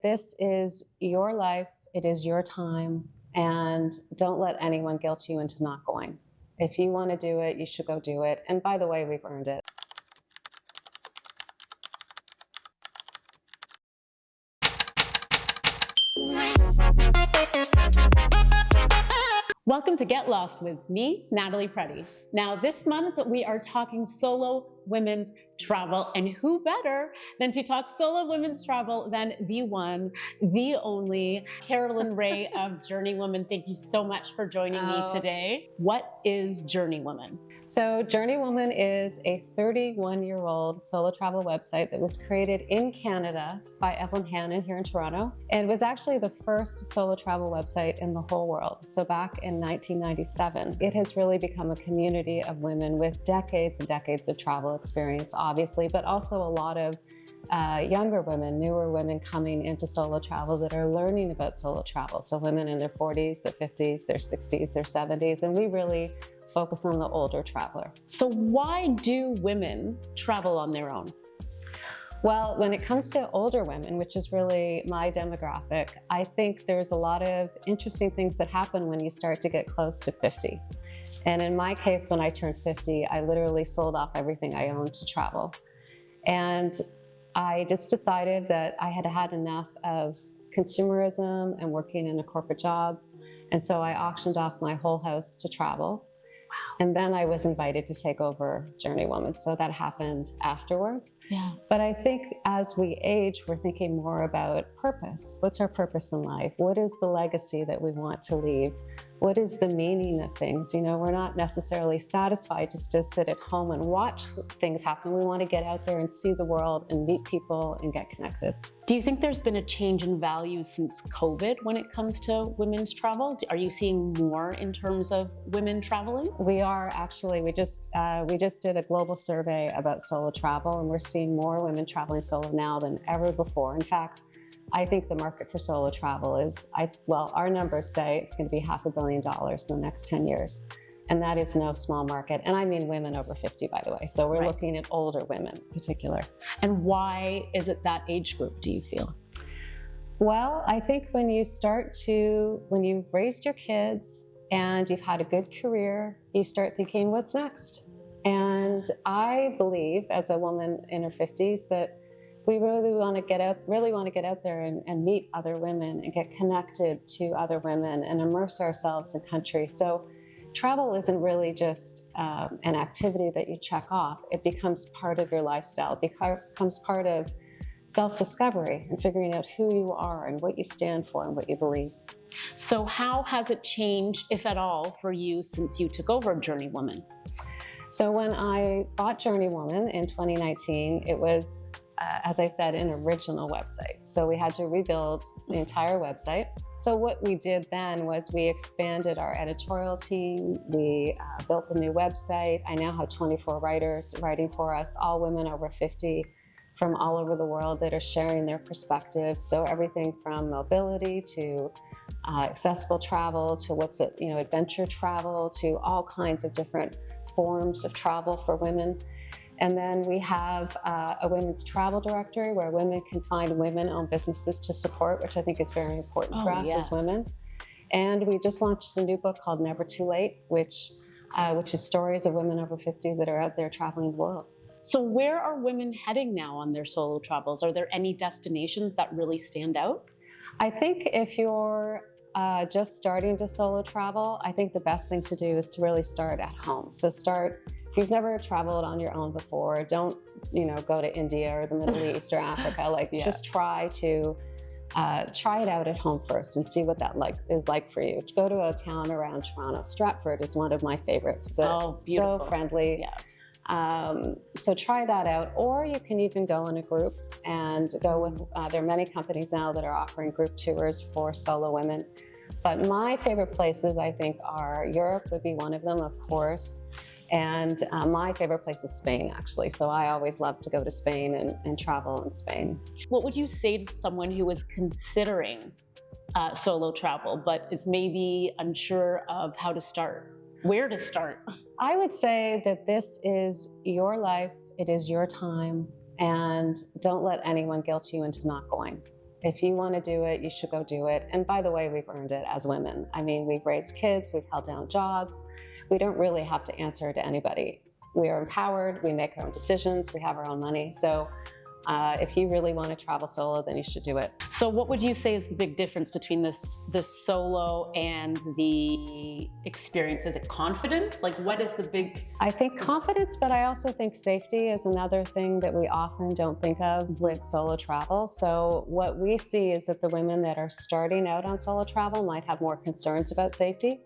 This is your life, it is your time, and don't let anyone guilt you into not going. If you want to do it, you should go do it. And by the way, we've earned it. Welcome to Get Lost with me, Natalie Preddie. Now, this month we are talking solo women's travel, and who better than to talk solo women's travel than the one, the only Carolyn Ray of JourneyWoman. Thank you so much for joining me today. What is JourneyWoman? So JourneyWoman is a 31-year-old solo travel website that was created in Canada by Evelyn Hannon here in Toronto, and was actually the first solo travel website in the whole world. So back in 1997, it has really become a community of women with decades and decades of travel experience, obviously, but also a lot of younger women, newer women coming into solo travel that are learning about solo travel. So women in their 40s, their 50s, their 60s, their 70s, and we really focus on the older traveler. So why do women travel on their own? Well, when it comes to older women, which is really my demographic, I think there's a lot of interesting things that happen when you start to get close to 50. And in my case, when I turned 50, I literally sold off everything I owned to travel. And I just decided that I had had enough of consumerism and working in a corporate job. And so I auctioned off my whole house to travel. And then I was invited to take over JourneyWoman. So that happened afterwards. Yeah. But I think as we age, we're thinking more about purpose. What's our purpose in life? What is the legacy that we want to leave? What is the meaning of things? You know, we're not necessarily satisfied just to sit at home and watch things happen. We want to get out there and see the world and meet people and get connected. Do you think there's been a change in values since COVID when it comes to women's travel? Are you seeing more in terms of women traveling? We are actually. We just did a global survey about solo travel, and we're seeing more women traveling solo now than ever before. In fact, I think the market for solo travel is, well, our numbers say it's going to be $500 million in the next 10 years. And that is no small market. And I mean women over 50, by the way. So we're looking at older women in particular. And why is it that age group, do you feel? Well, I think when you've raised your kids and you've had a good career, you start thinking, what's next? And I believe, as a woman in her 50s, that we really want to get out there and meet other women and get connected to other women and immerse ourselves in countries. So travel isn't really just an activity that you check off. It becomes part of your lifestyle. It becomes part of self-discovery and figuring out who you are and what you stand for and what you believe. So how has it changed, if at all, for you since you took over JourneyWoman? So when I bought JourneyWoman in 2019, it was, as I said, an original website. So we had to rebuild the entire website. So what we did then was we expanded our editorial team. We built a new website. I now have 24 writers writing for us, all women over 50 from all over the world that are sharing their perspective. So everything from mobility to accessible travel to adventure travel to all kinds of different forms of travel for women. And then we have a women's travel directory where women can find women-owned businesses to support, which I think is very important for us as women. And we just launched a new book called Never Too Late, which is stories of women over 50 that are out there traveling the world. So where are women heading now on their solo travels? Are there any destinations that really stand out? I think if you're just starting to solo travel, I think the best thing to do is to really start at home. So if you've never traveled on your own before, don't go to India or the Middle East or Africa. Just try it out at home first and see what that is like for you. Go to a town around Toronto. Stratford is one of my favorites. So friendly. Yeah. So try that out, or you can even go in a group and go with, there are many companies now that are offering group tours for solo women. But my favorite places, I think, are Europe would be one of them, of course. And my favorite place is Spain, actually. So I always love to go to Spain and travel in Spain. What would you say to someone who is considering solo travel, but is maybe unsure of how to start? Where to start? I would say that this is your life, it is your time, and don't let anyone guilt you into not going. If you want to do it, you should go do it. And by the way, we've earned it as women. I mean, we've raised kids, we've held down jobs. We don't really have to answer to anybody. We are empowered, we make our own decisions, we have our own money. So if you really want to travel solo, then you should do it. So what would you say is the big difference between this solo and the experience? Is it confidence? Like, what is the big? I think confidence, but I also think safety is another thing that we often don't think of with solo travel. So what we see is that the women that are starting out on solo travel might have more concerns about safety.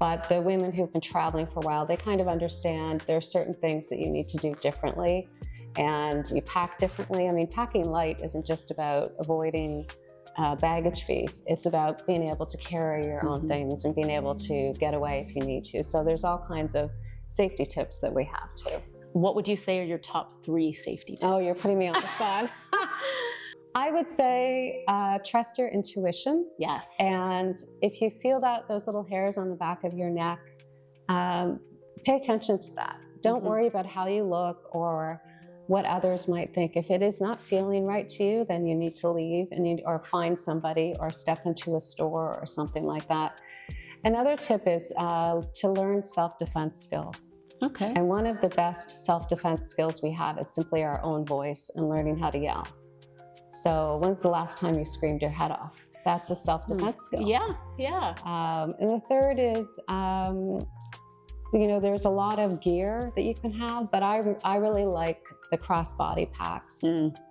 But the women who've been traveling for a while, they kind of understand there are certain things that you need to do differently. And you pack differently. I mean, packing light isn't just about avoiding baggage fees. It's about being able to carry your own things and being able to get away if you need to. So there's all kinds of safety tips that we have too. What would you say are your top 3 safety tips? Oh, you're putting me on the spot. I would say trust your intuition. Yes. And if you feel those little hairs on the back of your neck, pay attention to that. Don't worry about how you look or what others might think. If it is not feeling right to you, then you need to leave or find somebody or step into a store or something like that. Another tip is to learn self-defense skills. Okay. And one of the best self-defense skills we have is simply our own voice and learning how to yell. So when's the last time you screamed your head off? That's a self-defense skill. Yeah, yeah. And the third is, there's a lot of gear that you can have, but I really like the crossbody packs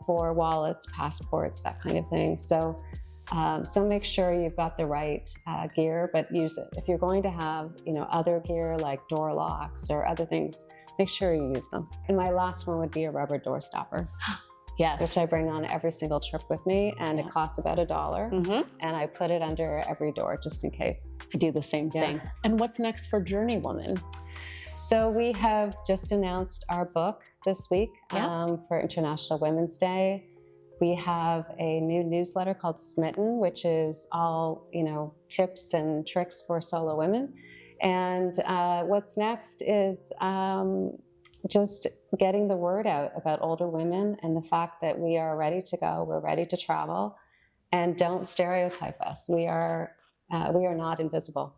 for wallets, passports, that kind of thing. So make sure you've got the right gear, but use it. If you're going to have, other gear like door locks or other things, make sure you use them. And my last one would be a rubber door stopper. Yes. Which I bring on every single trip with me, and it costs about $1. And I put it under every door just in case. I do the same thing. And what's next for JourneyWoman? So we have just announced our book this week for International Women's Day. We have a new newsletter called Smitten, which is all, tips and tricks for solo women. And what's next is just getting the word out about older women and the fact that we are ready to go, we're ready to travel, and don't stereotype us. We are not invisible.